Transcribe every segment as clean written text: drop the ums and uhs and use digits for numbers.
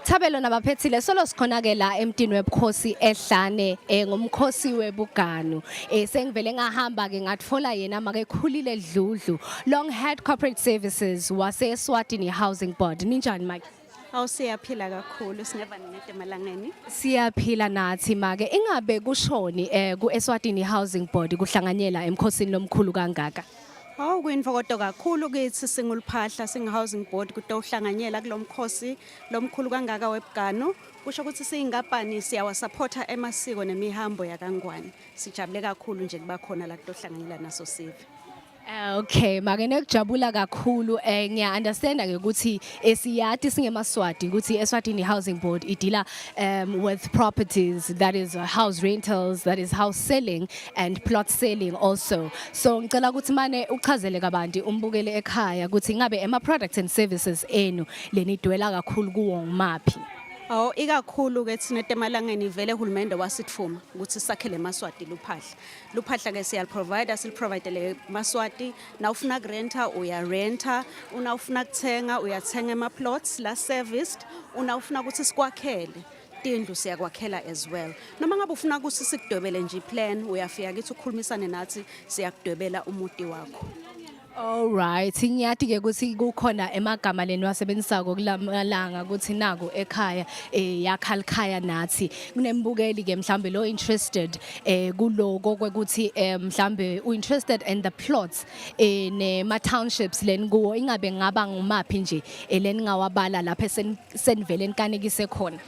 Thabelo nabaphethile solo sikhonake la emntini webukhosi ehlane ngomkhosi webuganu sengivele ngahamba ke ngatfola yena make khulile dludlu long head corporate services wase Eswatini Housing Board ninjani mike Awusiyaphila kakhulu sineva ninete emalangeni siyaphila nathi make ingabe kushoni ku Eswatini Housing Board kuhlanganyela emkhosini lomkhulu kangaka kuyinfokoto kakhulu kithi singuluphahla singu-housing board kutohlanganyela kulomkhosi lomkhulu kangaka webuganu kusho ukuthi siyinkampani siyawasupporta emasiko nemihambo yakangwane sijabule kakhulu nje kuba khona la kutohlanganyela naso sive. Okay make nekujabula kakhulu ngiya understand ke ukuthi esiyati singemaswati ukuthi Eswatini Housing Board idila with properties, that is house rentals, that is house selling and plot selling also. So ngicela ukuthi mane uchazele kabanti umbukele ekhaya ukuthi ngabe ema products and services enu lenidwela kakhulu kuwo ngumaphi. Ikakhulu ke thina emalangeni vele uhulumende wasithuma ukuthi sakhele emaswati luphahla ke siyalprovide silprovidele emaswati na ufuna kurenta uyarenta una ufuna kuthenga uyathenga emaplots la serviced una ufuna ukuthi sikwakhele tindlu siyakwakhela as well noma ngabe ufuna ukuthi sikudwebele nje plan uyafika kithi ukukhulumisane nathi siyakudwebela umuti wakho. All right ngiyati ke ukuthi kukhona emagama leni wasebenzisako kulamalanga ukuthi naku ekhaya yakhalikhaya nathi kunembukeli ke mhlambe lo interested kuloko kwekuthi mhlambe uinterested in the plots nema townships leni kuwo ingabe ngaba ngumaphi nje leni ngawabala lapha senivele nikanekise khona.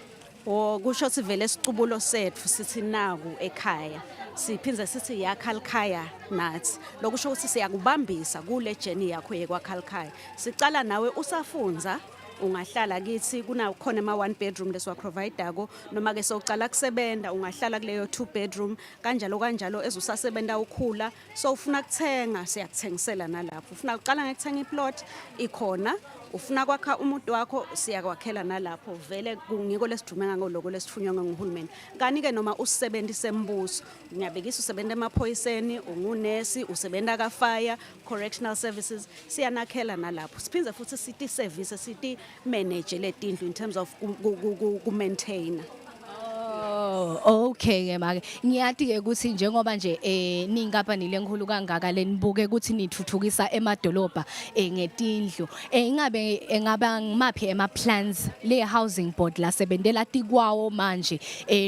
Kusho ukuthi vele sicubulo sethu sithi naku ekhaya siphinze sithi yakhalikhaya nathi lokusho ukuthi siyakubambisa kule journey yakho yekwakalikhaya sicala nawe usafunza ungahlala kithi kunakhona ema 1 bedroom leswa providerko noma ke socala kusebenta ungahlala kuleyo 2 bedroom kanjalo ezusasebenza ukhula so ufuna kuthenga siyakuthengisela nalapho ufuna uqala ngekuthenga iplot ikhona ufuna kwakha umuntu wakho siyakwakhela nalapho vele kungiko lesijumenga ngoloko lesithunywa nguhulumeni kani ke noma usebenzise embuso ngiyabekisa usebenza emaphoyiseni ungunesi usebenza ka fire correctional services siyanakhela nalapho siphinze futhi city service city manage letindlu in terms of ku maintain. Okay ke make ngiyati ke ukuthi njengoba nje ninkampani lenkulu kangaka lenibuke ukuthi nithuthukisa emadolobha ngetindlu ingabe engaba ngimaphi ema plans le housing board la sebendela tikwawo manje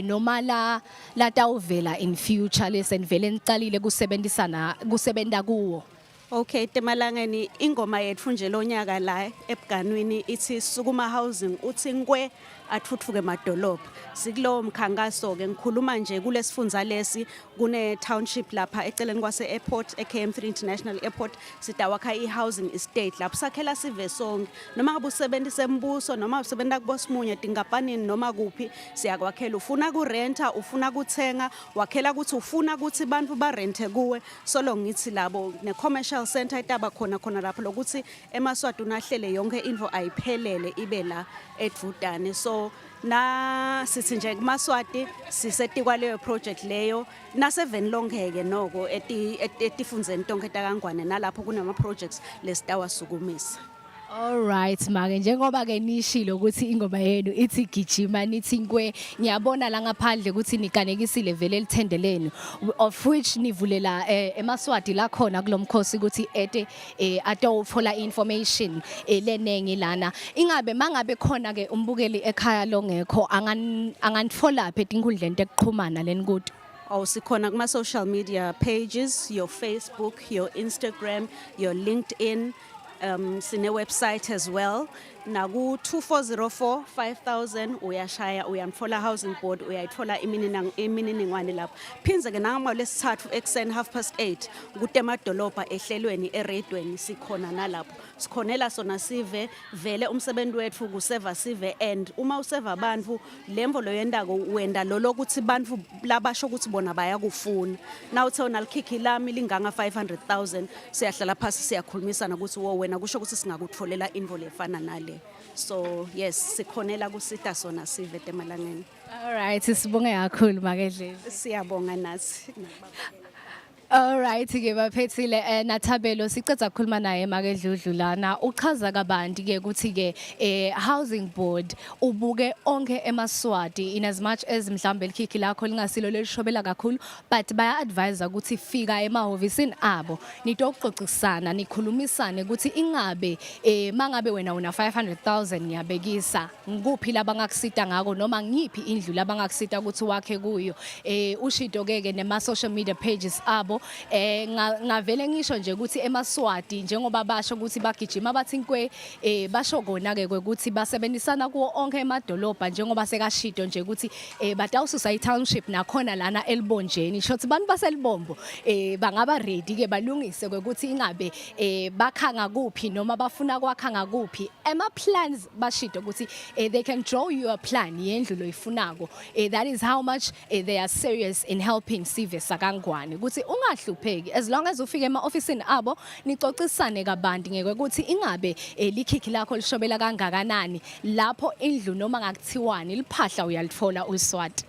noma la tawuvela in future lesenivele nicalile kusebenta kuwo. Okay temalangeni ingoma yethu nje lonyaka la ebuganwini ithi sukuma housing uthi ngwe athuthuke emadolobha sikulowo mkhankaso ke ngikhuluma nje kulesifundza lesi kune township lapha eceleni kwase airport eKM3 International Airport sidawakha ihousing estate lapho sakhela sive sonke noma ngabe usebenzisa embuso noma usebenta kubosimunye tinkapanini noma kuphi siyakwakhela ufuna kurenta ufuna kuthenga wakhela ukuthi ufuna ukuthi abantu ba rente kuwe solo ngithi labo ne commercial center itaba khona lapho lokuthi emaswati unahlele yonke info ayiphelele ibe la edvutane so na sithi nje kumaswati sisetikwa leyo project leyo na 7 lonke noko etifundzeni tonke takangwane nalapho kunama projects lesitawasukumisa. Alright make njengoba ke nishilo ukuthi ingoma yenu ithi gijima nithi nkwe ngiyabona la ngaphandle ukuthi niganekisile vele lithendeleni of which nivulela eMaswati la khona kulomkhosi ukuthi atothola information lenengi lana ingabe mangabe khona ke umbukeli ekhaya longekho anganitfola phe tinkundleni tekuxhumana lenikude. Sikhona kuma social media pages, your Facebook, your Instagram, your LinkedIn, sine website as well. Naku 2404 5000 uyashaya uyamtfola housing board uyayitfola imininingwane lapho. Phinze ke nangama lesithathu ekseni 8:30 kude emadolobha ehlelweni eredweni sikhona nalapho. Sikhonela sona sive vele umsebenzi wethu kuseva sive and uma useva abantu lemvo loyendako wenda lolokuthi bantu labasho ukuthi bona bayakufuna. Now uthona likhikhi lami linganga 500,000 siyahlala phasi siyakhulumisana ukuthi wo wena kusho ukuthi singakutfolela invo lefana nale. So yes sikhonela kusita sona sive emalangeni. Alright sibonge kakhulu makedlezi. Siyabonga nathi. Alright ke baphethile Nathabelo sicetha ukukhuluma naye makedludlu lana uchaza kabanti ke ukuthi ke housing board ubuke onke eMaswati in as much as mhlambe likhikhi lakho lingasilo lelishobela kakhulu but baya advise ukuthi fika emahovisini abo nitoxoxisana nikhulumisane ukuthi ingabe mangabe wena una 500,000 ngiyabekisa ngikuphi labangakusita ngako noma ngiphi indlu labangakusita ukuthi wakhe kuyo ushido ke nema social media pages abo ngavele ngisho nje ukuthi eMaswati njengoba basho ukuthi bagijima bathi nkwe basho kona ke ukuthi basebenzisana kuwo onke emadolobha njengoba sekashido nje ukuthi batawususa i-township nakhona lana elibonjeni shothi bantu baselibombo bangaba ready ke balungise ukuthi ingabe bakhanga kuphi noma bafuna kwakha ngakuphi ema plans bashido ukuthi they can draw you a plan yendlu loyifunako that is how much they are serious in helping Sive Sakangwane ukuthi ungahlupheki as long as ufike ema-ofisini abo nicocisane kabanti ngeke ukuthi ingabe likhikhi lakho lishobela kangakanani lapho indlu noma ngakuthiwani liphahla uyalitfola uSwati.